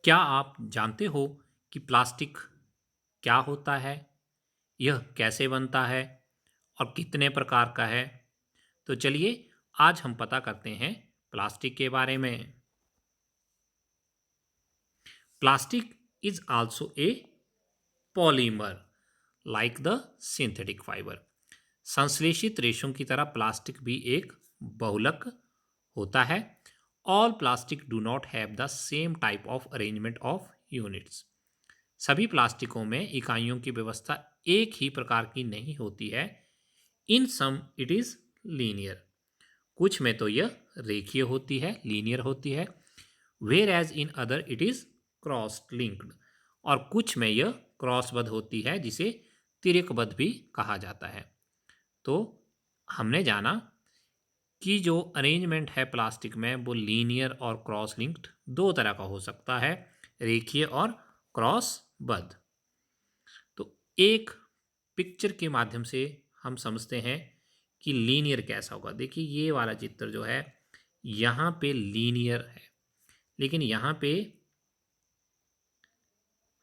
क्या आप जानते हो कि प्लास्टिक क्या होता है? यह कैसे बनता है और कितने प्रकार का है? तो चलिए आज हम पता करते हैं प्लास्टिक के बारे में। Plastic is also a polymer like the synthetic fibre. संश्लेषित रेशों की तरह प्लास्टिक भी एक बहुलक होता है। All plastic do not have the same type of arrangement of units. सभी प्लास्टिकों में इकाइयों की व्यवस्था एक ही प्रकार की नहीं होती है। इन सम इट इज लीनियर। कुछ में तो यह रेखीय होती है, लीनियर होती है। Whereas in other it is cross linked. और कुछ में यह क्रॉसबद्ध होती है, जिसे तिर्यकबद्ध भी कहा जाता है। तो हमने जाना कि जो अरेंजमेंट है प्लास्टिक में वो लीनियर और क्रॉस लिंक्ड दो तरह का हो सकता है, रेखीय और क्रॉसबद्ध। तो एक पिक्चर के माध्यम से हम समझते हैं कि लीनियर कैसा होगा। देखिए ये वाला चित्र जो है, यहाँ पे लीनियर है, लेकिन यहाँ पे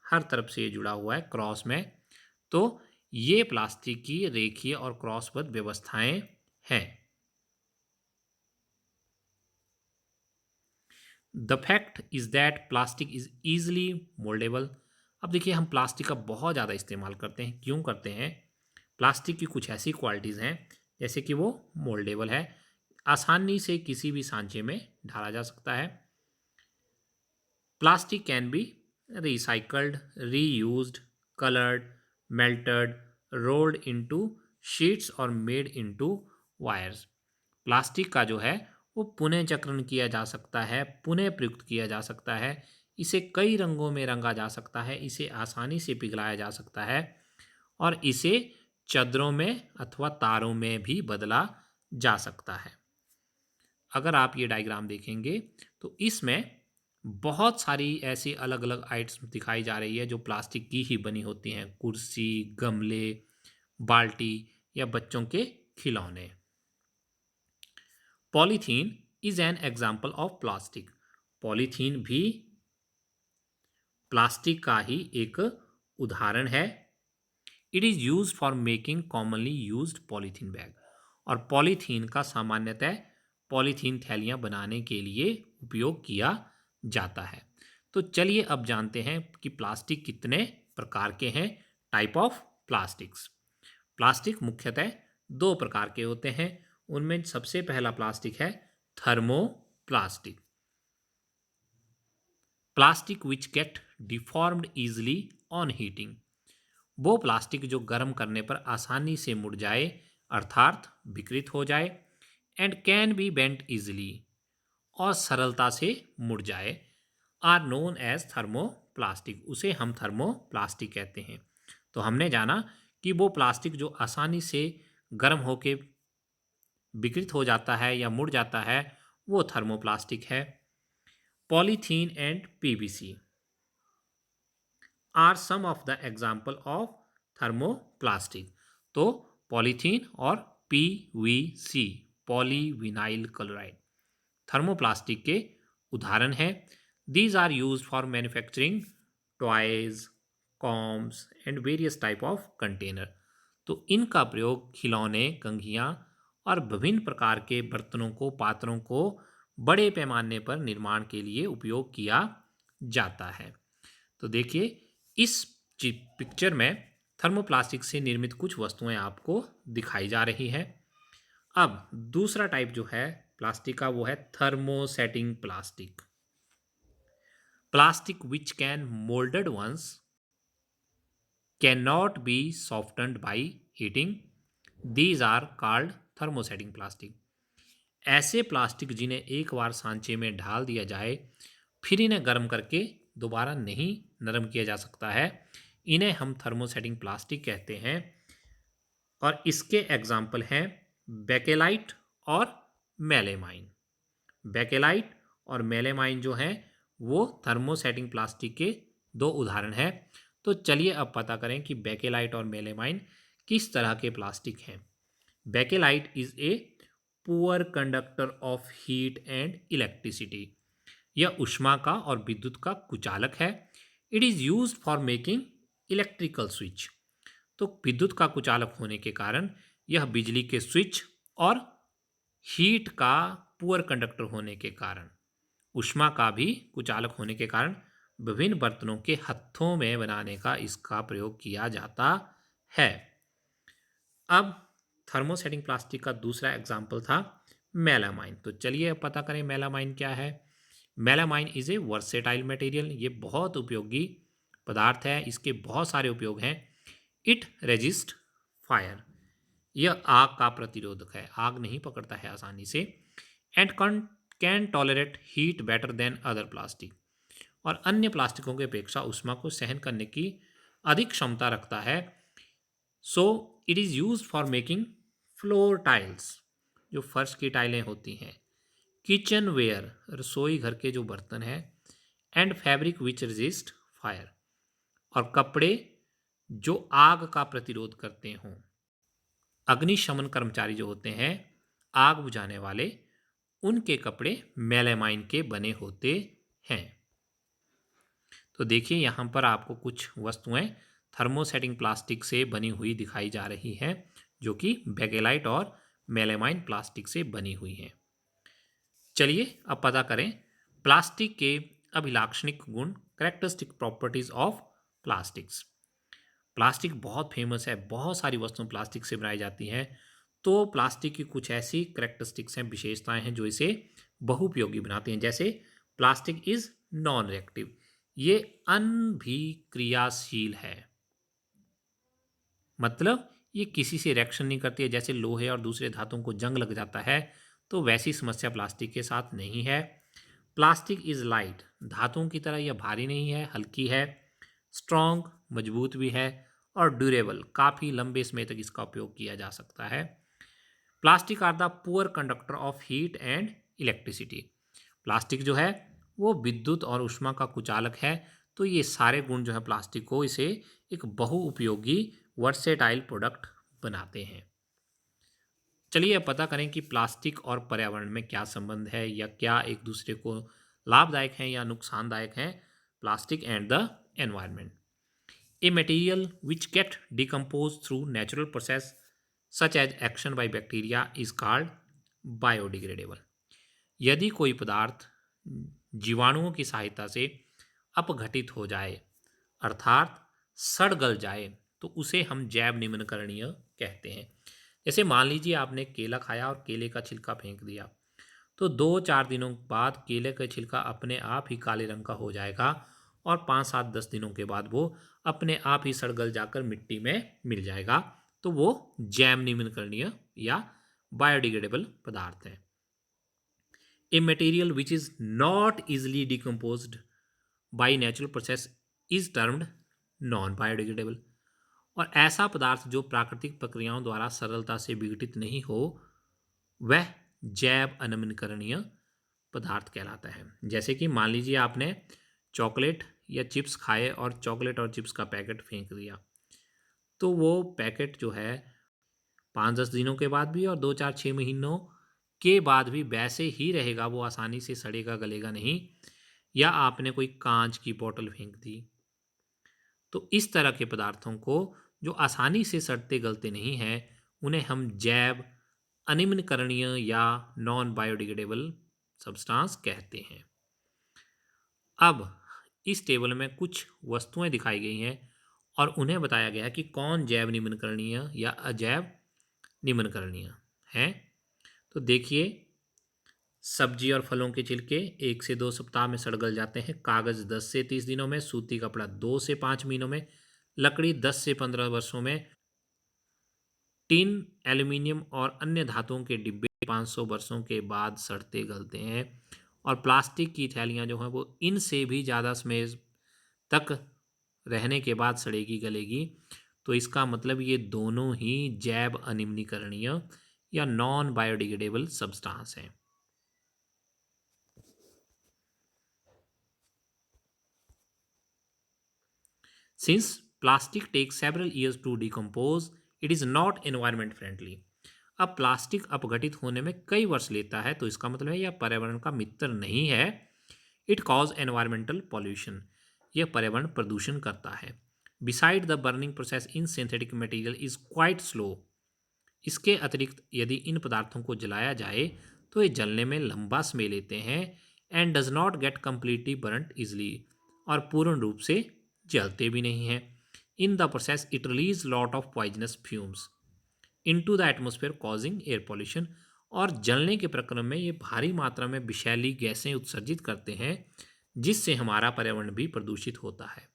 हर तरफ से ये जुड़ा हुआ है क्रॉस में। तो ये प्लास्टिक की रेखीय और क्रॉसबद्ध व्यवस्थाएं हैं। The fact is that plastic is easily mouldable. अब देखिए हम प्लास्टिक का बहुत ज़्यादा इस्तेमाल करते हैं। क्यों करते हैं? प्लास्टिक की कुछ ऐसी क्वालिटीज़ हैं, जैसे कि वो मोल्डेबल है, आसानी से किसी भी सांचे में ढाला जा सकता है। Plastic can be recycled, reused, coloured, melted, rolled into sheets और मेड इनटू वायर्स। प्लास्टिक का जो है वो पुनः चक्रण किया जा सकता है, पुनः प्रयुक्त किया जा सकता है। इसे कई रंगों में रंगा जा सकता है, इसे आसानी से पिघलाया जा सकता है और इसे चादरों में अथवा तारों में भी बदला जा सकता है। अगर आप ये डायग्राम देखेंगे तो इसमें बहुत सारी ऐसी अलग अलग आइटम्स दिखाई जा रही है जो प्लास्टिक की ही बनी होती हैं। कुर्सी, गमले, बाल्टी या बच्चों के खिलौने। Polythene is an example of plastic. Polythene भी प्लास्टिक का ही एक उदाहरण है। It is use for making commonly used polythene bag. और पॉलीथीन का सामान्यतः पॉलीथीन थैलियां बनाने के लिए उपयोग किया जाता है। तो चलिए अब जानते हैं कि प्लास्टिक कितने प्रकार के हैं। Type of plastics. प्लास्टिक मुख्यतः दो प्रकार के होते हैं। उनमें सबसे पहला प्लास्टिक है thermoplastic. Plastic which get deformed easily on heating. वो प्लास्टिक जो गर्म करने पर आसानी से मुड़ जाए, अर्थात विकृत हो जाए। And can be bent easily, और सरलता से मुड़ जाए, आर नोन एज थर्मोप्लास्टिक। उसे हम थर्मोप्लास्टिक कहते हैं। तो हमने जाना कि वो प्लास्टिक जो आसानी से गर्म होके विकृत हो जाता है या मुड़ जाता है, वो थर्मोप्लास्टिक है। Polythene and PVC are some of the example of thermoplastic. तो पॉलीथीन और पीवीसी, पॉलीविनाइल क्लोराइड, थर्मोप्लास्टिक के उदाहरण हैं। These are use for manufacturing toys, combs and various type of container. तो इनका प्रयोग खिलौने, कंघियाँ और विभिन्न प्रकार के बर्तनों को, पात्रों को बड़े पैमाने पर निर्माण के लिए उपयोग किया जाता है। तो देखिए इस पिक्चर में थर्मोप्लास्टिक से निर्मित कुछ वस्तुएं आपको दिखाई जा रही हैं। अब दूसरा टाइप जो है प्लास्टिक का, वो है thermosetting plastic. Plastic which can moulded once can not be softened by heating. These are called thermosetting plastic. ऐसे प्लास्टिक जिन्हें एक बार सांचे में ढाल दिया जाए, फिर इन्हें गर्म करके दोबारा नहीं नरम किया जा सकता है, इन्हें हम थर्मोसेटिंग प्लास्टिक कहते हैं। और इसके एग्जाम्पल हैं बेकेलाइट और मेलेमाइन। बेकेलाइट और मेलेमाइन जो हैं वो थर्मोसेटिंग प्लास्टिक के दो उदाहरण हैं। तो चलिए अब पता करें कि बेकेलाइट और मेलेमाइन किस तरह के प्लास्टिक हैं। Bakelite is a poor conductor of heat and electricity. यह ऊष्मा का और विद्युत का कुचालक है। It is use for making electrical switch. तो विद्युत का कुचालक होने के कारण यह बिजली के स्विच और हीट का पुअर कंडक्टर होने के कारण, ऊष्मा का भी कुचालक होने के कारण विभिन्न बर्तनों के हत्थों में बनाने का इसका प्रयोग किया जाता है। अब थर्मोसेटिंग प्लास्टिक का दूसरा एग्जाम्पल था मेलामाइन। तो चलिए अब पता करें मेलामाइन क्या है। Melamine is a versatile material. ये बहुत उपयोगी पदार्थ है, इसके बहुत सारे उपयोग हैं। It resist fire. यह आग का प्रतिरोधक है, आग नहीं पकड़ता है आसानी से। And can tolerate heat better than other plastic. और अन्य प्लास्टिकों की अपेक्षा ऊष्मा को सहन करने की अधिक क्षमता रखता है। So it is use for making floor tiles, जो फर्श की टाइलें होती हैं, किचन वेयर, रसोई घर के जो बर्तन हैं, and fabric which resist fire, और कपड़े जो आग का प्रतिरोध करते हों। अग्निशमन कर्मचारी जो होते हैं, आग बुझाने वाले, उनके कपड़े मेलामाइन के बने होते हैं। तो देखिए यहाँ पर आपको कुछ वस्तुएं थर्मोसेटिंग प्लास्टिक से बनी हुई दिखाई जा रही हैं, जो कि बेकेलाइट और मेलामाइन प्लास्टिक से बनी हुई हैं। चलिए अब पता करें प्लास्टिक के अभिलाक्षणिक गुण, characteristic properties of plastics. Plastic बहुत फेमस है, बहुत सारी वस्तुएं प्लास्टिक से बनाई जाती हैं। तो प्लास्टिक की कुछ ऐसी कैरेक्टरिस्टिक्स हैं, विशेषताएं हैं जो इसे बहुउपयोगी बनाती हैं। जैसे प्लास्टिक इज नॉन रिएक्टिव, ये अनभिक्रियाशील है, मतलब ये किसी से रिएक्शन नहीं करती है। जैसे लोहे और दूसरे धातुओं को जंग लग जाता है, तो वैसी समस्या प्लास्टिक के साथ नहीं है। प्लास्टिक इज लाइट, धातुओं की तरह यह भारी नहीं है, हल्की है। स्ट्रॉन्ग, मजबूत भी है। और ड्यूरेबल, काफ़ी लंबे समय तक इसका उपयोग किया जा सकता है। Plastic are the poor conductor of heat and electricity. Plastic जो है वो विद्युत और ऊष्मा का कुचालक है। तो ये सारे गुण जो है प्लास्टिक को इसे एक बहुउपयोगी वर्सेटाइल प्रोडक्ट बनाते हैं। चलिए अब पता करें कि प्लास्टिक और पर्यावरण में क्या संबंध है, या क्या एक दूसरे को लाभदायक हैं या नुकसानदायक हैं। Plastic and the environment. A material which get decompose through natural process such as action by bacteria is called biodegradable. यदि कोई पदार्थ जीवाणुओं की सहायता से अपघटित हो जाए, अर्थात सड़ गल जाए, तो उसे हम जैव निम्नकरणीय कहते हैं। जैसे मान लीजिए आपने केला खाया और केले का छिलका फेंक दिया, तो 2-4 दिनों बाद केले का छिलका अपने आप ही काले रंग का हो जाएगा, और 5-7-10 दिनों के बाद वो अपने आप ही सड़ गल जाकर मिट्टी में मिल जाएगा। तो वो जैव निम्नकरणीय या बायोडिग्रेडेबल पदार्थ है। A material which is not easily decomposed by natural process is termed non-biodegradable। और ऐसा पदार्थ जो प्राकृतिक प्रक्रियाओं द्वारा सरलता से विघटित नहीं हो, वह जैव अनमनीकरणीय पदार्थ कहलाता है। जैसे कि मान लीजिए आपने चॉकलेट या चिप्स खाए और चॉकलेट और चिप्स का पैकेट फेंक दिया, तो वो पैकेट जो है 5-10 दिनों के बाद भी और 2-4-6 महीनों के बाद भी वैसे ही रहेगा, वो आसानी से सड़ेगा गलेगा नहीं। या आपने कोई कांच की बोतल फेंक दी, तो इस तरह के पदार्थों को जो आसानी से सड़ते गलते नहीं हैं, उन्हें हम जैव अनिम्नकरणीय या नॉन बायोडिग्रेडेबल सब्सटेंस कहते हैं। अब इस टेबल में कुछ वस्तुएं दिखाई गई हैं और उन्हें बताया गया है कि कौन जैव निम्नकरणीय या अजैव निम्नकरणीय हैं। तो देखिए, सब्जी और फलों के छिलके 1 से 2 सप्ताह में सड़ गल जाते हैं। कागज 10 से 30 दिनों में, सूती कपड़ा 2 से 5 महीनों में, लकड़ी 10 से 15 वर्षों में, टिन, एल्यूमिनियम और अन्य धातुओं के डिब्बे 500 वर्षों के बाद सड़ते गलते हैं। और प्लास्टिक की थैलियाँ जो हैं वो इनसे भी ज़्यादा समय तक रहने के बाद सड़ेगी गलेगी। तो इसका मतलब ये दोनों ही जैव अनिम्नीकरणीय या नॉन बायोडिग्रेडेबल सब्सटेंस हैं। Since plastic takes several years to decompose, it is not environment friendly। अब प्लास्टिक अपघटित होने में कई वर्ष लेता है, तो इसका मतलब है यह पर्यावरण का मित्र नहीं है। इट कॉज एनवायरमेंटल पॉल्यूशन, यह पर्यावरण प्रदूषण करता है। Beside the burning process in synthetic material is quite slow, इसके अतिरिक्त यदि इन पदार्थों को जलाया जाए तो ये जलने में लंबा समय लेते हैं and does not get completely burned easily, और पूर्ण रूप से जलते भी नहीं हैं। In the process it release lot of poisonous fumes into the atmosphere causing air pollution, और जलने के प्रक्रम में ये भारी मात्रा में विषैली गैसें उत्सर्जित करते हैं जिससे हमारा पर्यावरण भी प्रदूषित होता है।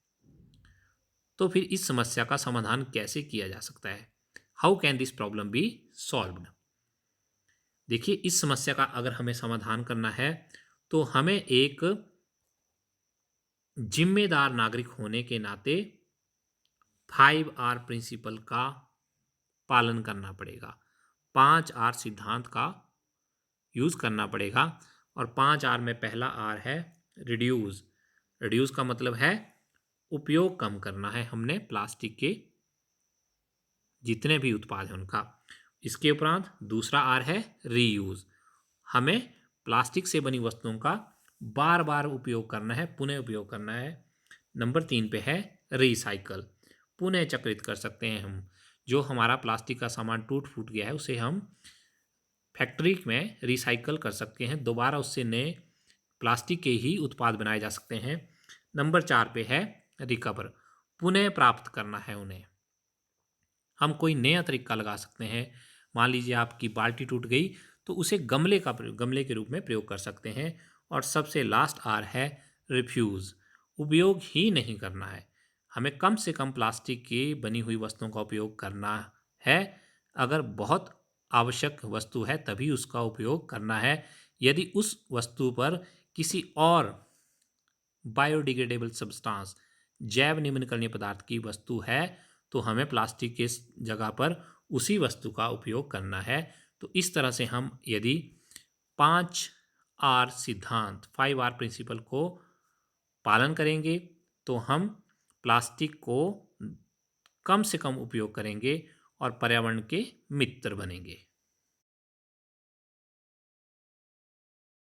तो फिर इस समस्या का समाधान कैसे किया जा सकता है? How can this problem B solved? देखिए, इस समस्या का अगर हमें समाधान करना है तो हमें एक जिम्मेदार नागरिक होने के नाते 5R प्रिंसिपल का पालन करना पड़ेगा। 5R सिद्धांत का यूज करना पड़ेगा। और 5R में पहला R है रिड्यूस। रिड्यूस का मतलब है उपयोग कम करना है हमने प्लास्टिक के जितने भी उत्पाद हैं उनका। इसके उपरांत दूसरा आर है रीयूज, हमें प्लास्टिक से बनी वस्तुओं का बार बार उपयोग करना है, पुनः उपयोग करना है। नंबर 3 पे है रिसाइकल, पुनः चक्रित कर सकते हैं हम। जो हमारा प्लास्टिक का सामान टूट फूट गया है उसे हम फैक्ट्री में रिसाइकल कर सकते हैं, दोबारा उससे नए प्लास्टिक के ही उत्पाद बनाए जा सकते हैं। नंबर 4 पे है रिकवर, पुनः प्राप्त करना है उन्हें। हम कोई नया तरीका लगा सकते हैं। मान लीजिए आपकी बाल्टी टूट गई तो उसे गमले के रूप में प्रयोग कर सकते हैं। और सबसे लास्ट आर है रिफ्यूज़, उपयोग ही नहीं करना है। हमें कम से कम प्लास्टिक की बनी हुई वस्तुओं का उपयोग करना है। अगर बहुत आवश्यक वस्तु है तभी उसका उपयोग करना है। यदि उस वस्तु पर किसी और बायोडिग्रेडेबल सब्सटेंस, जैव निम्नकरणीय पदार्थ की वस्तु है तो हमें प्लास्टिक के जगह पर उसी वस्तु का उपयोग करना है। तो इस तरह से हम यदि 5R सिद्धांत 5R प्रिंसिपल को पालन करेंगे तो हम प्लास्टिक को कम से कम उपयोग करेंगे और पर्यावरण के मित्र बनेंगे।